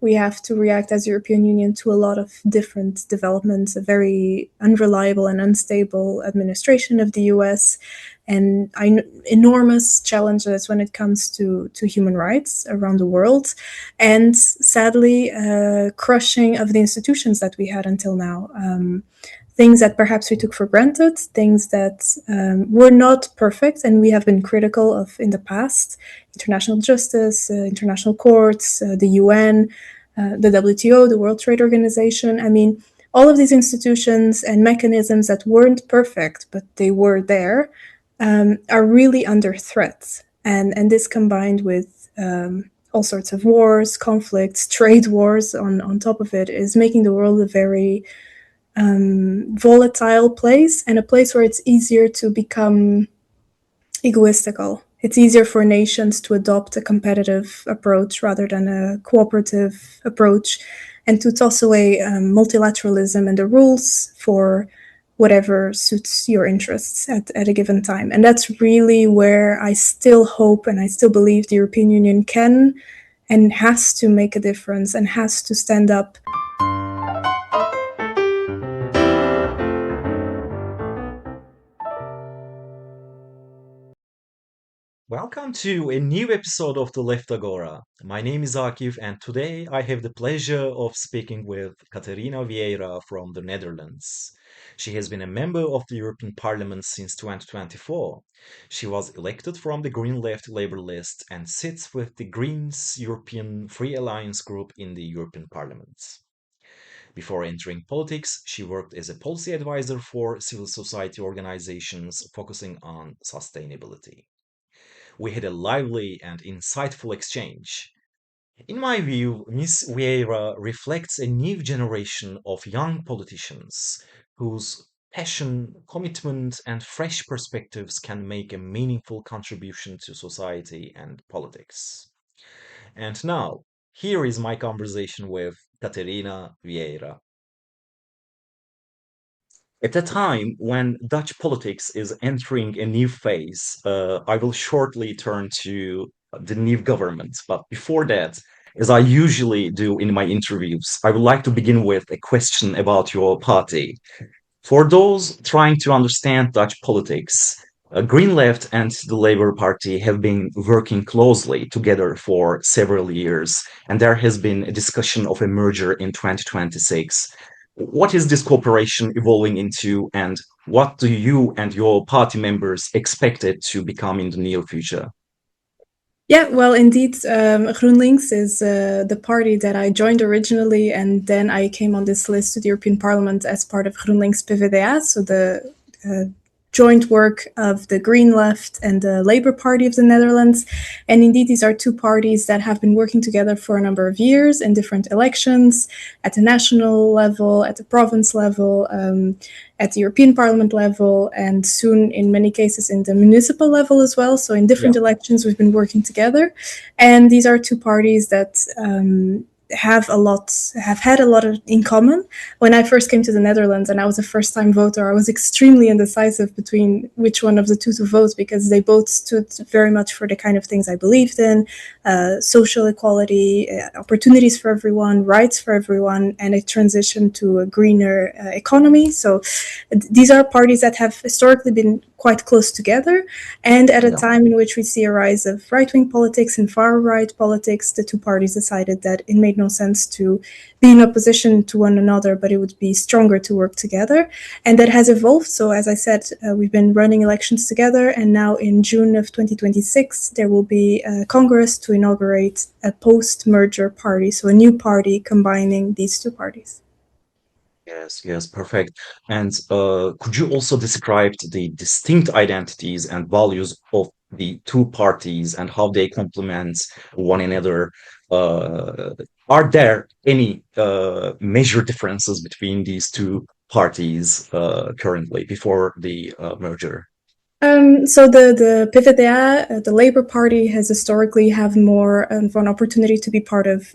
We have to react as European Union to a lot of different developments, a very unreliable and unstable administration of the US, and enormous challenges when it comes to human rights around the world, and sadly, crushing of the institutions that we had until now. Things that perhaps we took for granted, things that were not perfect, and we have been critical of in the past: international justice, international courts, the UN, the WTO, the World Trade Organization. I mean, all of these institutions and mechanisms that weren't perfect, but they were there, are really under threat. And this combined with all sorts of wars, conflicts, trade wars on top of it, is making the world a very volatile place, and a place where it's easier to become egoistical. It's easier for nations to adopt a competitive approach rather than a cooperative approach, and to toss away multilateralism and the rules for whatever suits your interests at a given time. And that's really where I still hope and I still believe the European Union can and has to make a difference and has to stand up. Welcome to a new episode of the Left Agora. My name is Akif, and today I have the pleasure of speaking with Catarina Vieira from the Netherlands. She has been a member of the European Parliament since 2024. She was elected from the GreenLeft Labour list and sits with the Greens European Free Alliance group in the European Parliament. Before entering politics, she worked as a policy advisor for civil society organizations focusing on sustainability. We had a lively and insightful exchange. In my view, Ms. Vieira reflects a new generation of young politicians whose passion, commitment, and fresh perspectives can make a meaningful contribution to society and politics. And now, here is my conversation with Catarina Vieira. At a time when Dutch politics is entering a new phase, I will shortly turn to the new government. But before that, as I usually do in my interviews, I would like to begin with a question about your party. For those trying to understand Dutch politics, GreenLeft and the Labour Party have been working closely together for several years, and there has been a discussion of a merger in 2026. What is this cooperation evolving into, and what do you and your party members expect it to become in the near future? Yeah, well, indeed, GroenLinks is the party that I joined originally, and then I came on this list to the European Parliament as part of GroenLinks PvdA, so the joint work of the GreenLeft and the Labour Party of the Netherlands. And indeed, these are two parties that have been working together for a number of years in different elections at the national level, at the province level, at the European Parliament level, and soon in many cases in the municipal level as well. So in different Yeah. elections, we've been working together. And these are two parties that have had a lot in common. When I first came to the Netherlands and I was a first-time voter, I was extremely indecisive between which one of the two to vote, because they both stood very much for the kind of things I believed in: social equality, opportunities for everyone, rights for everyone, and a transition to a greener economy. So these are parties that have historically been quite close together. And at a Yeah. time in which we see a rise of right-wing politics and far-right politics, the two parties decided that it made no sense to be in opposition to one another, but it would be stronger to work together. And that has evolved. So as I said, we've been running elections together, and now in June of 2026, there will be a Congress to inaugurate a post-merger party, so a new party combining these two parties. Yes, yes, perfect. And could you also describe the distinct identities and values of the two parties and how they complement one another? Uh, are there any major differences between these two parties currently before the merger? So the PvdA, the Labour Party, has historically have more of an opportunity to be part of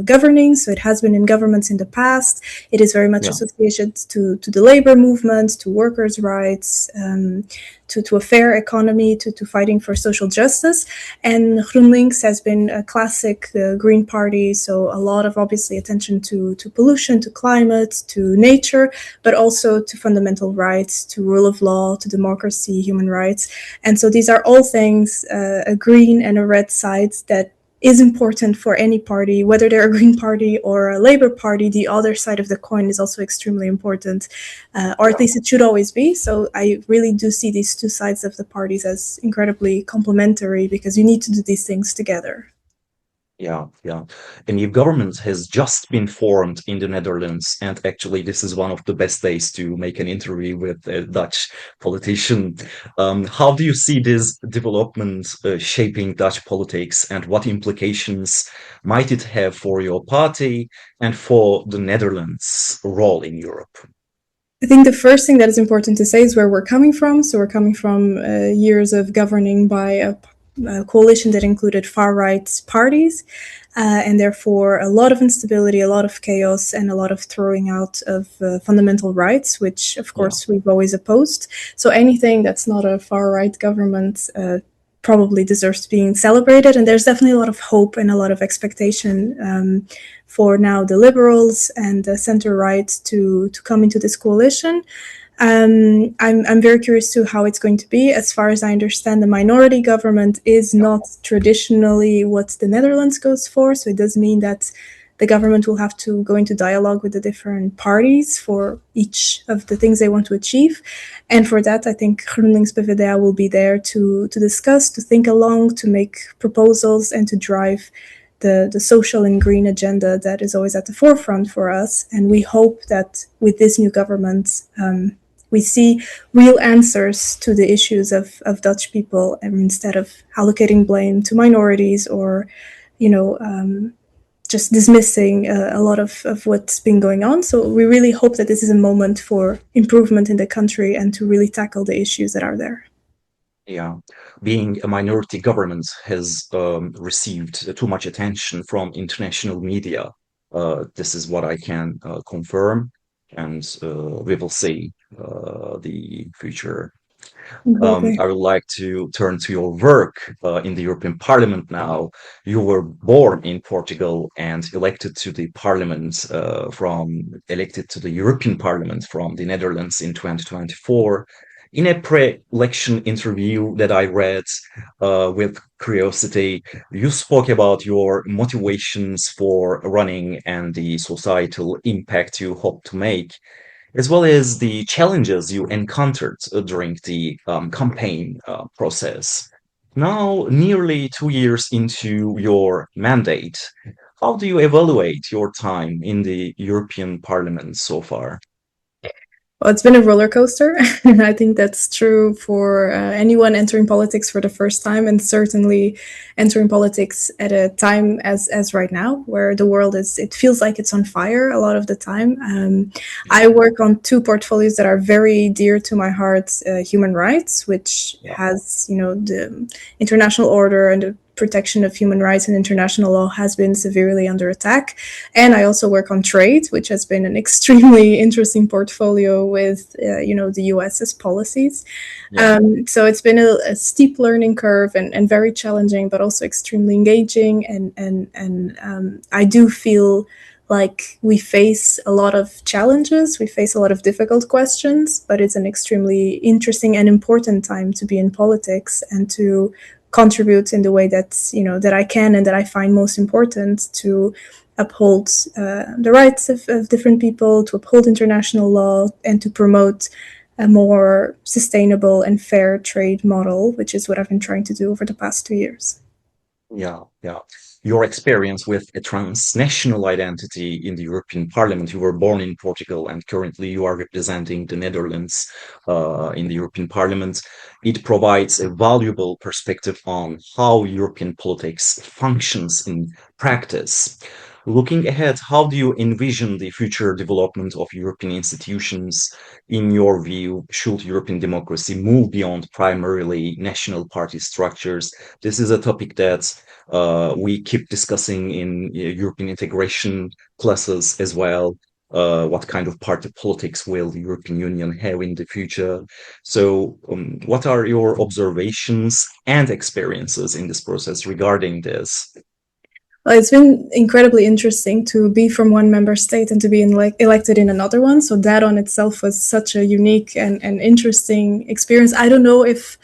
governing. So it has been in governments in the past. It is very much Yeah, associated to the labour movement, to workers' rights. to a fair economy, to fighting for social justice. And GroenLinks has been a classic green party, so a lot of obviously attention to pollution, to climate, to nature, but also to fundamental rights, to rule of law, to democracy, human rights. And so these are all things, a green and a red side, that is important for any party, whether they're a Green Party or a Labour Party. The other side of the coin is also extremely important, or at Yeah. least it should always be. So I really do see these two sides of the parties as incredibly complementary, because you need to do these things together. Yeah, yeah. A new government has just been formed in the Netherlands, and actually, this is one of the best days to make an interview with a Dutch politician. How do you see this development shaping Dutch politics, and what implications might it have for your party and for the Netherlands' role in Europe? I think the first thing that is important to say is where we're coming from. So we're coming from years of governing by a coalition that included far right parties, and therefore a lot of instability, a lot of chaos, and a lot of throwing out of fundamental rights, which of Yeah, course we've always opposed. So anything that's not a far right government probably deserves being celebrated. And there's definitely a lot of hope and a lot of expectation for now the liberals and the center right to come into this coalition. I'm very curious to how it's going to be. As far as I understand, the minority government is yeah, not traditionally what the Netherlands goes for. So it does mean that the government will have to go into dialogue with the different parties for each of the things they want to achieve. And for that, I think GroenLinks PvdA will be there to discuss, to think along, to make proposals, and to drive the social and green agenda that is always at the forefront for us. And we hope that with this new government, we see real answers to the issues of Dutch people, and instead of allocating blame to minorities or, you know, just dismissing a lot of what's been going on. So we really hope that this is a moment for improvement in the country and to really tackle the issues that are there. yeah. Being a minority government has received too much attention from international media. This is what I can confirm, and we will see the future. Exactly. I would like to turn to your work in the European Parliament now. You were born in Portugal and elected to the European Parliament from the Netherlands in 2024. In a pre-election interview that I read with curiosity, you spoke about your motivations for running and the societal impact you hope to make, as well as the challenges you encountered during the campaign process. Now, nearly 2 years into your mandate, how do you evaluate your time in the European Parliament so far? Well, it's been a roller coaster. And I think that's true for anyone entering politics for the first time, and certainly entering politics at a time as right now, where the world is, it feels like it's on fire a lot of the time. I Yeah, work on two portfolios that are very dear to my heart: human rights, which yeah, has, the international order and the protection of human rights and international law has been severely under attack. And I also work on trade, which has been an extremely interesting portfolio with, the US's policies. yeah, So it's been a steep learning curve, and very challenging, but also extremely engaging. And I do feel like we face a lot of challenges, we face a lot of difficult questions, but it's an extremely interesting and important time to be in politics and to contribute in the way that I can and that I find most important, to uphold the rights of different people, to uphold international law, and to promote a more sustainable and fair trade model, which is what I've been trying to do over the past 2 years. yeah, yeah. Your experience with a transnational identity in the European Parliament. You were born in Portugal and currently you are representing the Netherlands in the European Parliament. It provides a valuable perspective on how European politics functions in practice. Looking ahead, how do you envision the future development of European institutions? In your view, should European democracy move beyond primarily national party structures? This is a topic that we keep discussing in European integration classes as well. what kind of party politics will the European Union have in the future. So, what are your observations and experiences in this process regarding this? Well, it's been incredibly interesting to be from one member state and to be elected in another one. So that on itself was such a unique and interesting experience. I don't know if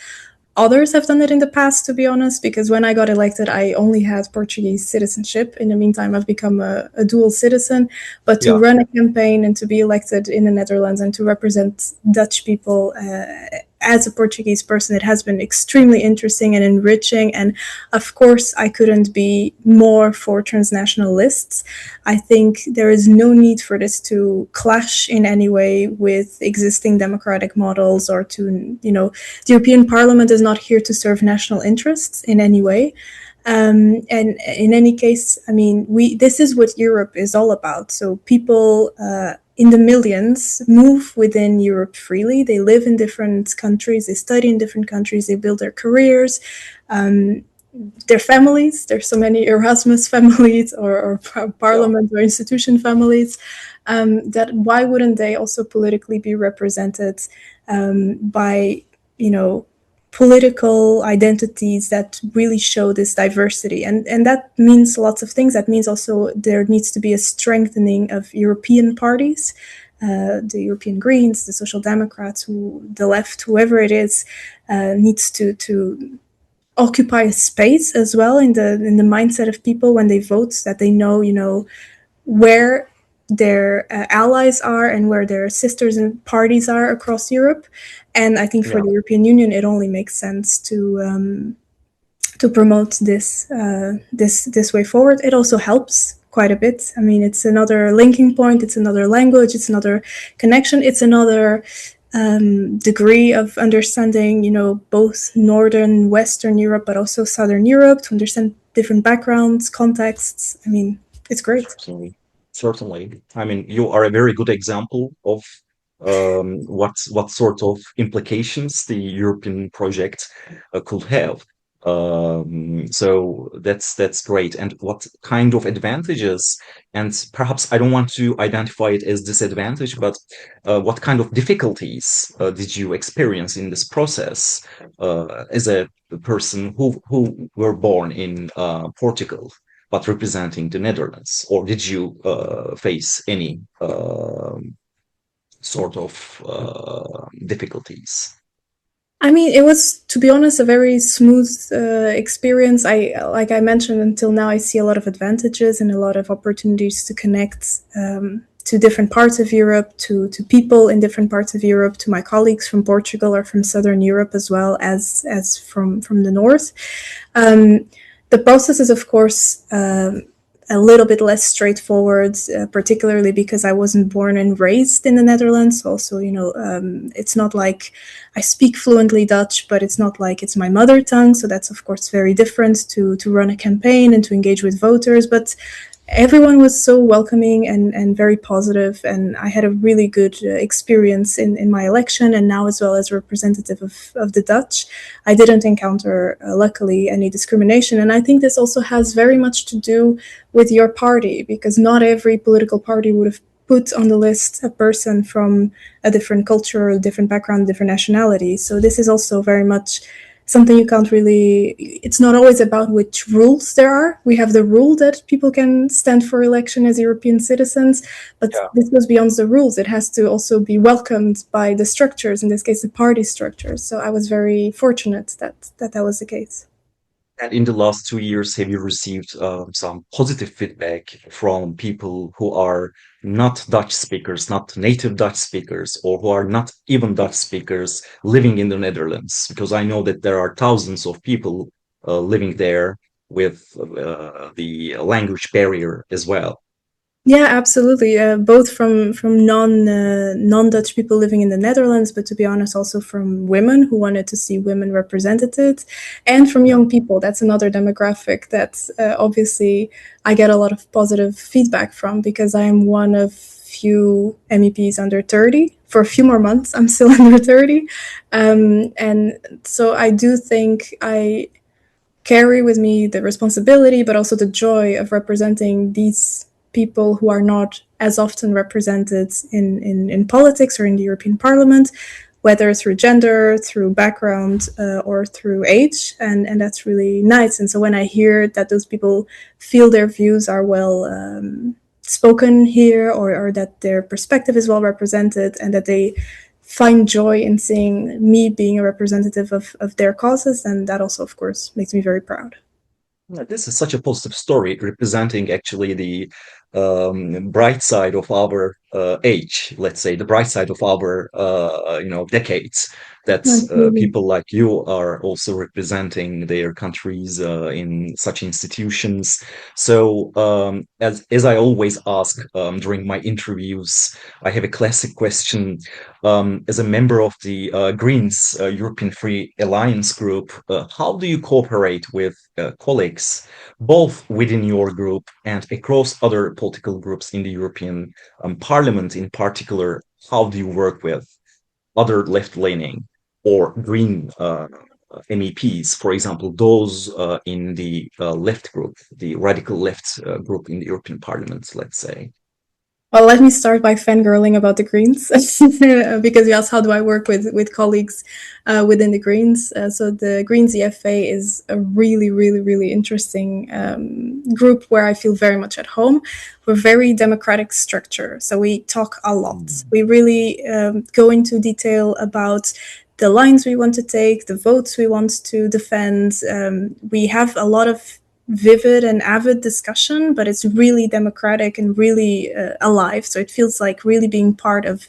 others have done it in the past, to be honest, because when I got elected, I only had Portuguese citizenship. In the meantime, I've become a dual citizen. But to Yeah, run a campaign and to be elected in the Netherlands and to represent Dutch people as a Portuguese person, it has been extremely interesting and enriching. And of course, I couldn't be more for transnational lists. I think there is no need for this to clash in any way with existing democratic models or to, the European Parliament is not here to serve national interests in any way. And in any case, I mean, this is what Europe is all about. So people in the millions move within Europe freely. They live in different countries, they study in different countries, they build their careers. Their families, there's so many Erasmus families or yeah, parliament or institution families, that why wouldn't they also politically be represented by, you know, political identities that really show this diversity, and that means lots of things. That means also there needs to be a strengthening of European parties, the European Greens, the Social Democrats, the left, whoever it is, needs to occupy a space as well in the mindset of people when they vote, that they know, where their allies are and where their sisters and parties are across Europe. And I think for yeah. the European Union, it only makes sense to promote this way forward. It also helps quite a bit. I mean, it's another linking point. It's another language. It's another connection. It's another degree of understanding, both Northern, Western Europe, but also Southern Europe, to understand different backgrounds, contexts. I mean, it's great. Certainly, certainly. I mean, you are a very good example of what sort of implications the European project could have. So that's great. And what kind of advantages, and perhaps I don't want to identify it as disadvantage, but what kind of difficulties did you experience in this process as a person who were born in Portugal, but representing the Netherlands? Or did you face any sort of difficulties? I mean, it was, to be honest, a very smooth experience. Like I mentioned, until now, I see a lot of advantages and a lot of opportunities to connect to different parts of Europe, to people in different parts of Europe, to my colleagues from Portugal or from Southern Europe, as well as from the north. Um, the process is, of course, a little bit less straightforward, particularly because I wasn't born and raised in the Netherlands. Also, it's not like I speak fluently Dutch, but it's not like it's my mother tongue. So that's, of course, very different to run a campaign and to engage with voters. But everyone was so welcoming and very positive, and I had a really good experience in my election, and now as well as representative of the Dutch. I didn't encounter, luckily, any discrimination, and I think this also has very much to do with your party, because not every political party would have put on the list a person from a different culture, a different background, different nationality. So this is also very much something you can't really, it's not always about which rules there are. We have the rule that people can stand for election as European citizens, but Yeah. this goes beyond the rules. It has to also be welcomed by the structures, in this case the party structures. So I was very fortunate that was the case. And in the last 2 years, have you received some positive feedback from people who are not Dutch speakers, not native Dutch speakers, or who are not even Dutch speakers living in the Netherlands? Because I know that there are thousands of people living there with the language barrier as well. Yeah, absolutely. Both from non Dutch people living in the Netherlands, but to be honest, also from women who wanted to see women represented, and from Yeah, young people. That's another demographic that obviously I get a lot of positive feedback from, because I am one of few MEPs under 30. For a few more months, I'm still under 30, and so I do think I carry with me the responsibility, but also the joy of representing these people who are not as often represented in politics or in the European Parliament, whether through gender, through background, or through age, and that's really nice. And so when I hear that those people feel their views are well spoken here, or that their perspective is well represented, and that they find joy in seeing me being a representative of their causes, then that also, of course, makes me very proud. Yeah, this is such a positive story representing actually the bright side of our age, let's say, the bright side of our decades. That Absolutely. people like you are also representing their countries in such institutions. So, as I always ask during my interviews, I have a classic question. As a member of the Greens European Free Alliance group, how do you cooperate with colleagues, both within your group and across other political groups in the European Parliament in particular? How do you work with other left-leaning or green MEPs, for example, those in the left group, the radical left group in the European Parliament, let's say? Well, let me start by fangirling about the Greens, because you asked how do I work with colleagues within the Greens. So the Greens EFA is a really, really, really interesting group where I feel very much at home. We're very democratic structure, so we talk a lot. Mm. We really go into detail about the lines we want to take, the votes we want to defend. We have a lot of vivid and avid discussion, but it's really democratic and really alive. So it feels like really being part of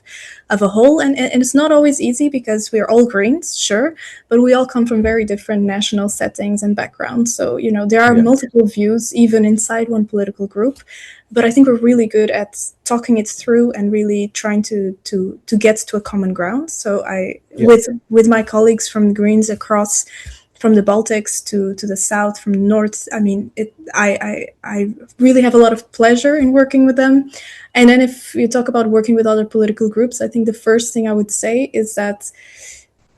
a whole. And it's not always easy because we're all Greens, sure, but we all come from very different national settings and backgrounds. So, there are Yeah, multiple views even inside one political group. But I think we're really good at talking it through and really trying to get to a common ground. So I yeah. with my colleagues from Greens across from the Baltics to the south, from the north. I mean, I really have a lot of pleasure in working with them. And then if you talk about working with other political groups, I think the first thing I would say is that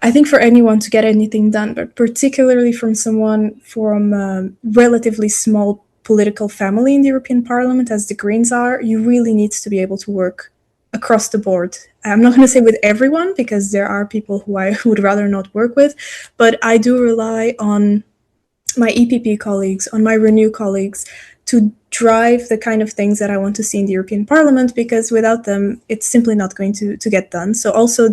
I think for anyone to get anything done, but particularly from someone from a relatively small political family in the European Parliament, as the Greens are, you really need to be able to work across the board. I'm not going to say with everyone because there are people who I would rather not work with, but I do rely on my EPP colleagues, on my Renew colleagues, to drive the kind of things that I want to see in the European Parliament, because without them, it's simply not going to get done. So also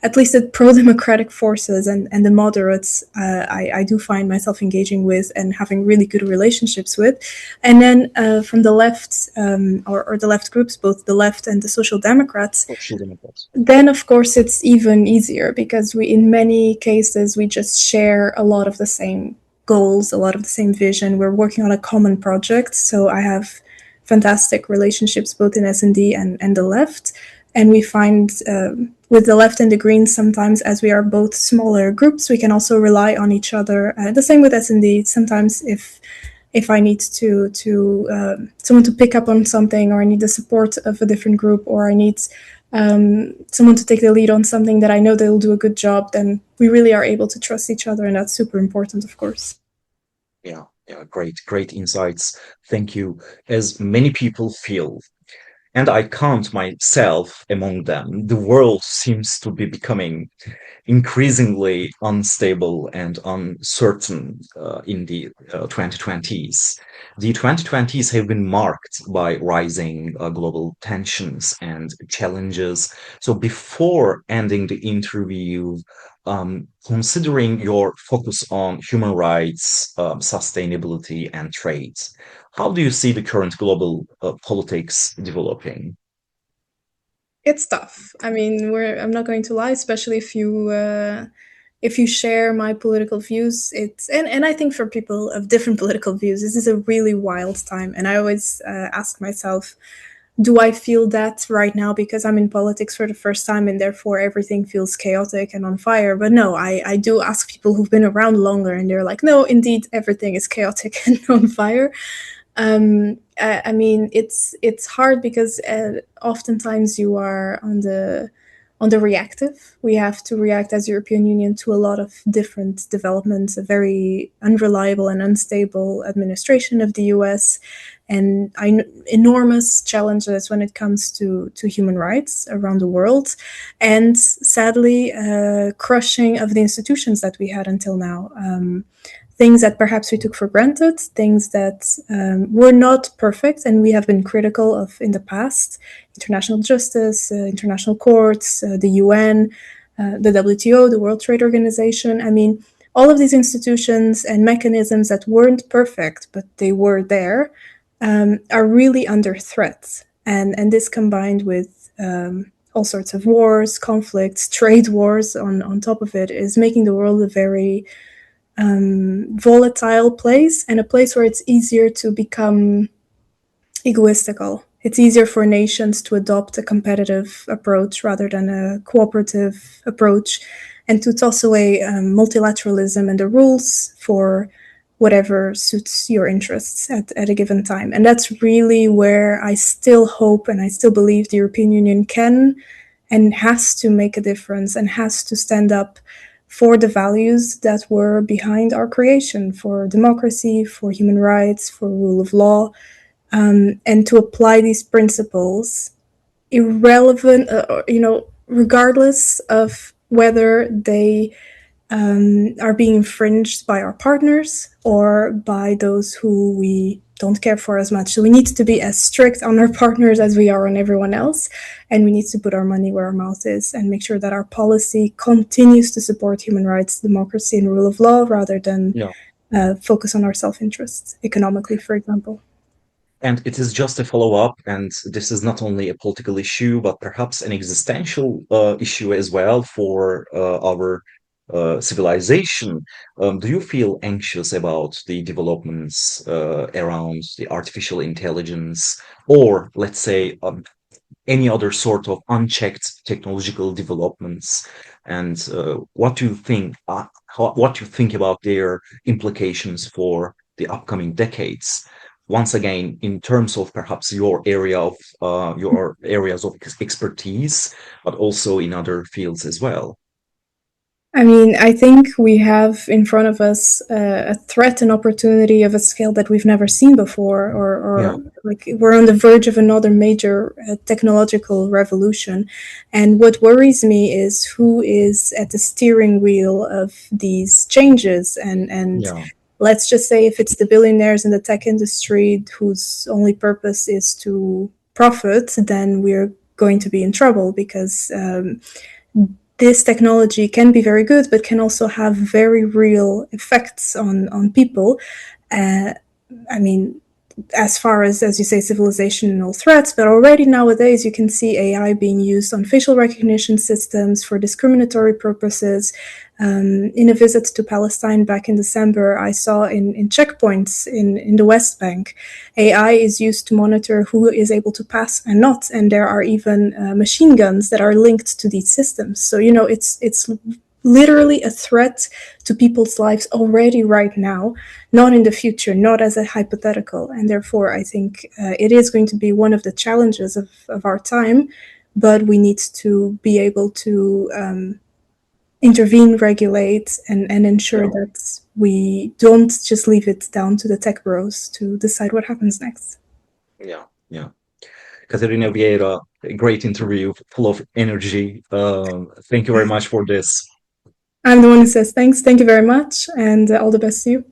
at least the pro-democratic forces and the moderates, I do find myself engaging with and having really good relationships with. And then from the left, or the left groups, both the left and the Social Democrats, Social Democrats. then of course it's even easier because in many cases we just share a lot of the same goals, a lot of the same vision. We're working on a common project, so I have fantastic relationships both in S&D and the left. And we find with the left and the Greens, sometimes as we are both smaller groups, we can also rely on each other. The same with S&D. Sometimes if I need to someone to pick up on something, or I need the support of a different group, or I need someone to take the lead on something that I know they'll do a good job, then we really are able to trust each other, and that's super important, of course. Yeah, yeah, great insights. Thank you. As many people feel, and I count myself among them, the world seems to be becoming increasingly unstable and uncertain in the 2020s. The 2020s have been marked by rising global tensions and challenges. So, before ending the interview, considering your focus on human rights, sustainability, and trade, how do you see the current global politics developing? It's tough. I mean, I'm not going to lie, especially if you share my political views. And I think for people of different political views, this is a really wild time. And I always ask myself, do I feel that right now because I'm in politics for the first time and therefore everything feels chaotic and on fire? But no, I do ask people who've been around longer, and they're like, no, indeed, everything is chaotic and on fire. I mean, it's hard because oftentimes you are on the reactive. We have to react as European Union to a lot of different developments, a very unreliable and unstable administration of the US, and enormous challenges when it comes to human rights around the world, and sadly, crushing of the institutions that we had until now. Things that perhaps we took for granted, things that were not perfect, and we have been critical of in the past: international justice, international courts, the UN, the WTO, the World Trade Organization. I mean, all of these institutions and mechanisms that weren't perfect, but they were there, are really under threat. And this combined with all sorts of wars, conflicts, trade wars on top of it is making the world a very volatile place, and a place where it's easier to become egoistical. It's easier for nations to adopt a competitive approach rather than a cooperative approach, and to toss away multilateralism and the rules for whatever suits your interests at a given time. And that's really where I still hope and I still believe the European Union can and has to make a difference and has to stand up for the values that were behind our creation, for democracy, for human rights, for rule of law, and to apply these principles irrelevant, regardless of whether they are being infringed by our partners or by those who we don't care for as much. So we need to be as strict on our partners as we are on everyone else. And we need to put our money where our mouth is and make sure that our policy continues to support human rights, democracy, and rule of law rather than Yeah. focus on our self interests, economically, for example. And it is just a follow-up, and this is not only a political issue, but perhaps an existential issue as well for our civilization. Do you feel anxious about the developments around the artificial intelligence, or let's say any other sort of unchecked technological developments, and what do you think about their implications for the upcoming decades? Once again, in terms of perhaps your areas of expertise, but also in other fields as well. I mean, I think we have in front of us a threat and opportunity of a scale that we've never seen before, Yeah, or like we're on the verge of another major technological revolution. And what worries me is who is at the steering wheel of these changes. And yeah, let's just say if it's the billionaires in the tech industry whose only purpose is to profit, then we're going to be in trouble because this technology can be very good, but can also have very real effects on people. Uh, I mean, as far as you say, civilizational threats, but already nowadays you can see AI being used on facial recognition systems for discriminatory purposes. In a visit to Palestine back in December, I saw in checkpoints in the West Bank, AI is used to monitor who is able to pass and not, and there are even machine guns that are linked to these systems. So it's literally a threat to people's lives already right now, not in the future, not as a hypothetical. And therefore, I think it is going to be one of the challenges of our time, but we need to be able to intervene, regulate, and ensure yeah, that we don't just leave it down to the tech bros to decide what happens next. yeah, yeah. Catarina Vieira, a great interview, full of energy. Thank you very much for this. I'm the one who says thanks. Thank you very much, and all the best to you.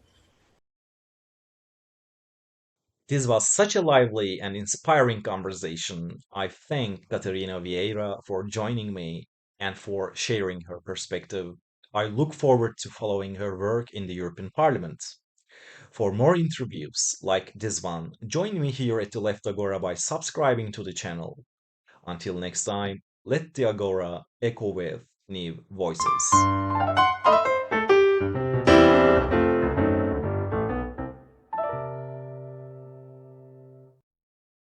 This was such a lively and inspiring conversation. I thank Catarina Vieira for joining me and for sharing her perspective. I look forward to following her work in the European Parliament. For more interviews like this one, join me here at the Left Agora by subscribing to the channel. Until next time, let the Agora echo with new voices.